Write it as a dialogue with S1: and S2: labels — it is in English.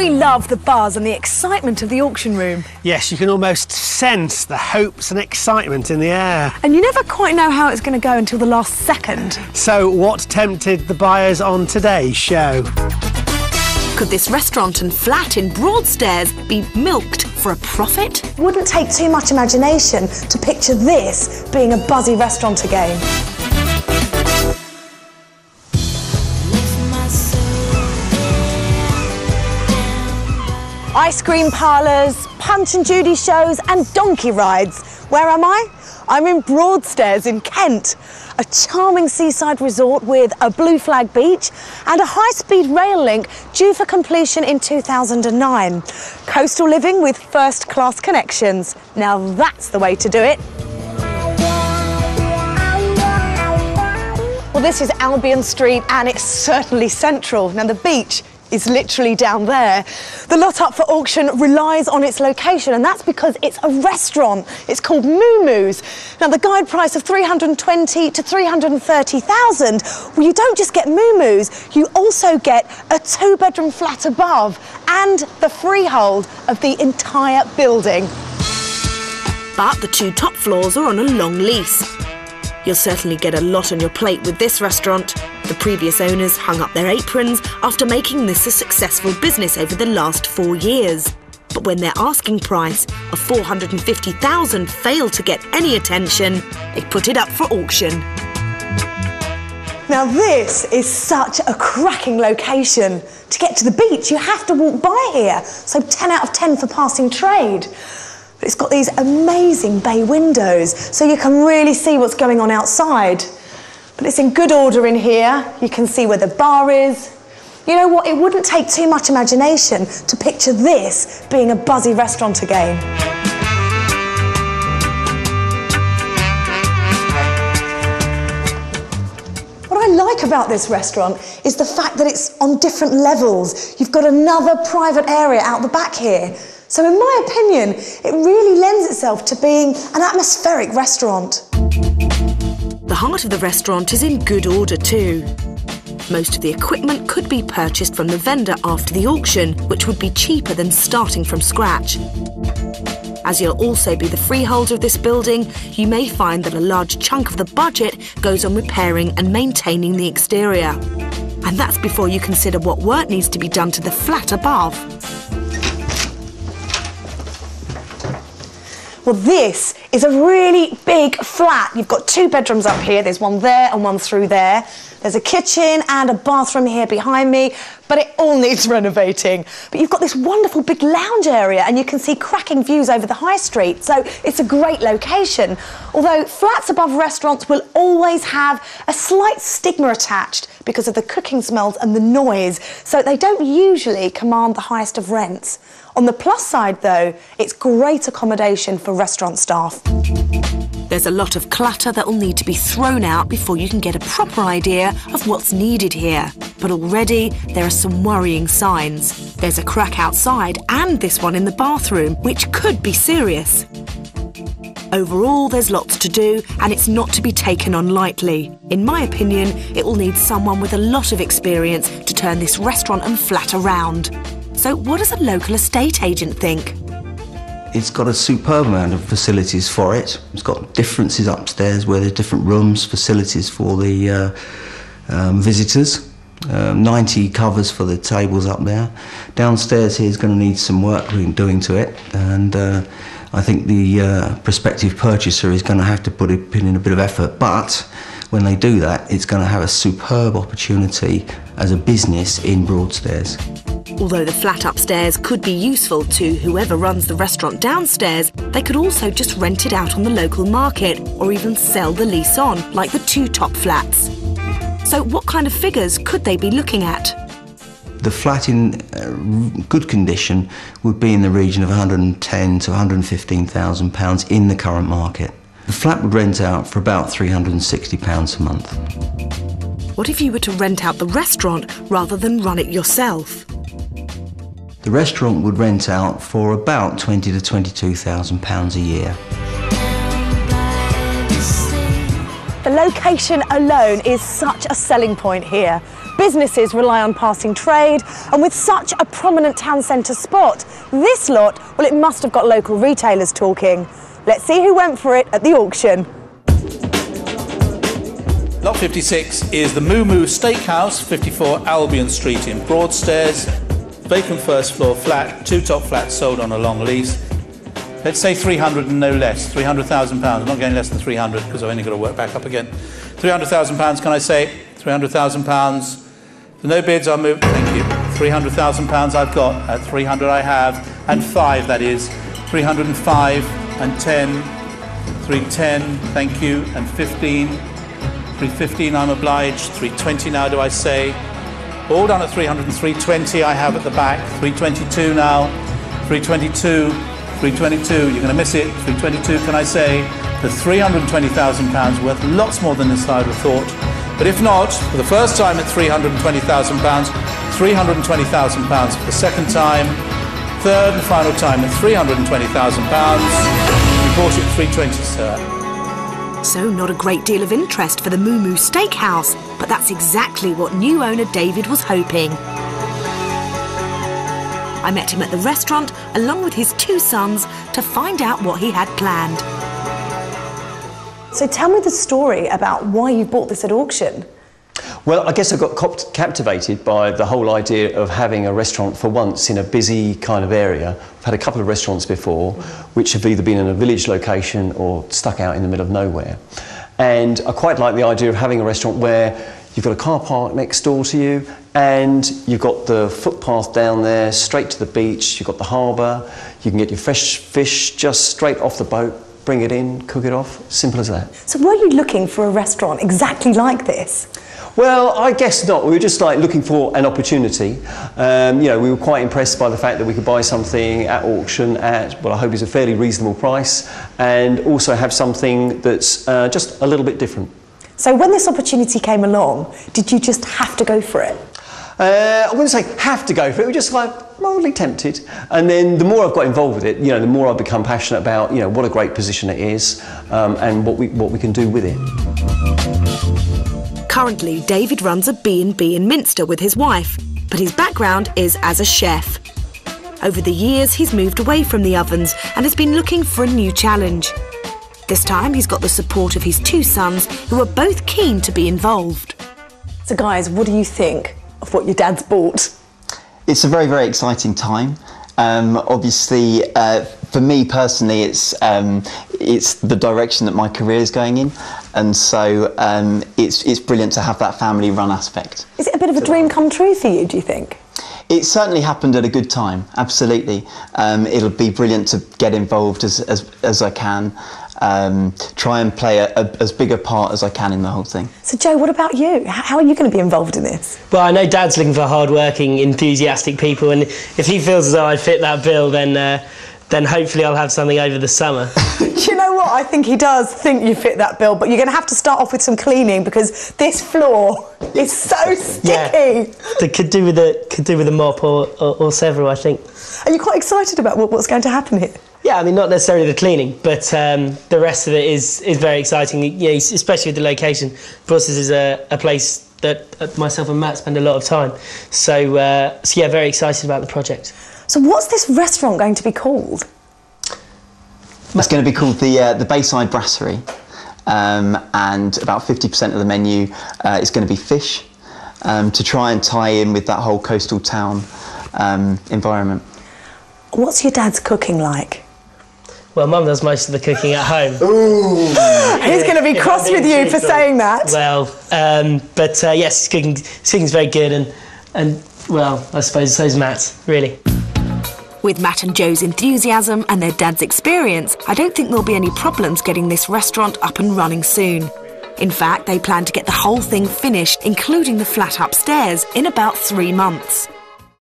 S1: We love the buzz and the excitement of the auction room.
S2: Yes, you can almost sense the hopes and excitement in the air.
S1: And you never quite know how it's going to go until the last second.
S2: So what tempted the buyers on today's show?
S3: Could this restaurant and flat in Broadstairs be milked for a profit?
S1: It wouldn't take too much imagination to picture this being a buzzy restaurant again. Ice cream parlours, Punch and Judy shows and donkey rides. Where am I? I'm in Broadstairs in Kent, a charming seaside resort with a blue flag beach and a high-speed rail link due for completion in 2009. Coastal living with first-class connections. Now that's the way to do it. Well, this is Albion Street and it's certainly central. Now the beach is literally down there. The lot up for auction relies on its location, and that's because it's a restaurant. It's called Moo Moo's. Now, the guide price of $320,000 to $330,000. Well, you don't just get Moo Moo's, you also get a 2-bedroom flat above and the freehold of the entire building.
S3: But the 2 top floors are on a long lease. You'll certainly get a lot on your plate with this restaurant. The previous owners hung up their aprons after making this a successful business over the last 4 years. But when their asking price of $450,000 failed to get any attention, they put it up for auction.
S1: Now this is such a cracking location. To get to the beach, you have to walk by here. So 10 out of 10 for passing trade. But it's got these amazing bay windows, so you can really see what's going on outside. But it's in good order in here. You can see where the bar is. You know what? It wouldn't take too much imagination to picture this being a buzzy restaurant again. What I like about this restaurant is the fact that it's on different levels. You've got another private area out the back here. So in my opinion, it really lends itself to being an atmospheric restaurant.
S3: The heart of the restaurant is in good order too. Most of the equipment could be purchased from the vendor after the auction, which would be cheaper than starting from scratch. As you'll also be the freeholder of this building, you may find that a large chunk of the budget goes on repairing and maintaining the exterior. And that's before you consider what work needs to be done to the flat above.
S1: Well, this is a really big flat. You've got 2 bedrooms up here. There's one there and one through there. There's a kitchen and a bathroom here behind me, but it all needs renovating. But you've got this wonderful big lounge area and you can see cracking views over the high street, so it's a great location. Although flats above restaurants will always have a slight stigma attached because of the cooking smells and the noise, so they don't usually command the highest of rents. On the plus side, though, it's great accommodation for restaurant staff.
S3: There's a lot of clutter that will need to be thrown out before you can get a proper idea of what's needed here. But already, there are some worrying signs. There's a crack outside and this one in the bathroom, which could be serious. Overall, there's lots to do and it's not to be taken on lightly. In my opinion, it will need someone with a lot of experience to turn this restaurant and flat around. So what does a local estate agent think?
S4: It's got a superb amount of facilities for it. It's got differences upstairs where there's different rooms, facilities for the visitors. 90 covers for the tables up there. Downstairs here is going to need some work doing to it, and I think the prospective purchaser is going to have to put in a bit of effort, but when they do that, it's going to have a superb opportunity as a business in Broadstairs.
S3: Although the flat upstairs could be useful to whoever runs the restaurant downstairs, they could also just rent it out on the local market or even sell the lease on, like the 2 top flats. So what kind of figures could they be looking at?
S4: The flat in good condition would be in the region of £110,000 to £115,000 in the current market. The flat would rent out for about £360 a month.
S3: What if you were to rent out the restaurant rather than run it yourself?
S4: The restaurant would rent out for about £20,000 to £22,000 a year.
S1: The location alone is such a selling point here. Businesses rely on passing trade, and with such a prominent town centre spot, this lot, well, it must have got local retailers talking. Let's see who went for it at the auction.
S5: Lot 56 is the Moo Moo Steakhouse, 54 Albion Street in Broadstairs. Vacant first floor flat, 2 top flats sold on a long lease. Let's say 300 and no less, £300,000. I'm not getting less than 300 because I've only got to work back up again. £300,000, can I say? £300,000. The no bids are moved, thank you. £300,000 I've got, at 300 I have, and 5 that is. 305 and 10, 310, thank you, and 15. 315 I'm obliged, 320 now do I say. All done at 300 and 320 I have at the back. 322 now, 322, 322, you're going to miss it. 322 can I say. The £320,000 worth lots more than this I would have thought. But if not, for the first time at £320,000, £320,000 for the second time, third and final time at £320,000. We bought it at 320, sir.
S3: So not a great deal of interest for the Moo Moo Steakhouse, but that's exactly what new owner David was hoping. I met him at the restaurant along with his 2 sons to find out what he had planned.
S1: So tell me the story about why you bought this at auction.
S6: Well, I guess I got captivated by the whole idea of having a restaurant for once in a busy kind of area. I've had a couple of restaurants before, which have either been in a village location or stuck out in the middle of nowhere. And I quite like the idea of having a restaurant where you've got a car park next door to you and you've got the footpath down there, straight to the beach, you've got the harbour, you can get your fresh fish just straight off the boat, bring it in, cook it off, simple as that.
S1: So were you looking for a restaurant exactly like this?
S6: Well, I guess not. We were just like looking for an opportunity. You know, we were quite impressed by the fact that we could buy something at auction at what I hope is a fairly reasonable price, and also have something that's just a little bit different.
S1: So when this opportunity came along, did you just have to go for it?
S6: I wouldn't say have to go for it. We were just like mildly tempted, and then the more I've got involved with it, you know, the more I've become passionate about, you know, what a great position it is, and what we can do with it.
S3: Currently, David runs a B&B in Minster with his wife, but his background is as a chef. Over the years, he's moved away from the ovens and has been looking for a new challenge. This time, he's got the support of his 2 sons, who are both keen to be involved.
S1: So guys, what do you think of what your dad's bought?
S7: It's a very, very exciting time. Obviously, for me personally, it's the direction that my career is going in, and so it's brilliant to have that family-run aspect.
S1: Is it a bit of a dream come true for you, do you think?
S7: It certainly happened at a good time, absolutely. It'll be brilliant to get involved as I can, try and play as big a part as I can in the whole thing.
S1: So Joe, what about you? How are you going to be involved in this?
S8: Well, I know Dad's looking for hard-working, enthusiastic people, and if he feels as though I fit that bill, then hopefully I'll have something over the summer.
S1: Do you know what? I think he does think you fit that bill, but you're going to have to start off with some cleaning because this floor is so sticky.
S8: Yeah, could do with a mop or several, I think.
S1: Are you quite excited about what's going to happen here?
S8: Yeah, I mean, not necessarily the cleaning, but the rest of it is very exciting. Yeah, especially with the location. Brussels is a place that myself and Matt spend a lot of time. So yeah, very excited about the project.
S1: So what's this restaurant going to be called?
S7: It's going to be called the Bayside Brasserie, and about 50% of the menu is going to be fish, to try and tie in with that whole coastal town environment. What's your dad's cooking like?
S8: Well, Mum does most of the cooking at home.
S1: Ooh. He's going to be cross with you for saying that.
S8: Well, but yes, cooking's very good, and well, I suppose so's Matt, really.
S3: With Matt and Joe's enthusiasm and their dad's experience, I don't think there'll be any problems getting this restaurant up and running soon. In fact, they plan to get the whole thing finished, including the flat upstairs, in about 3 months.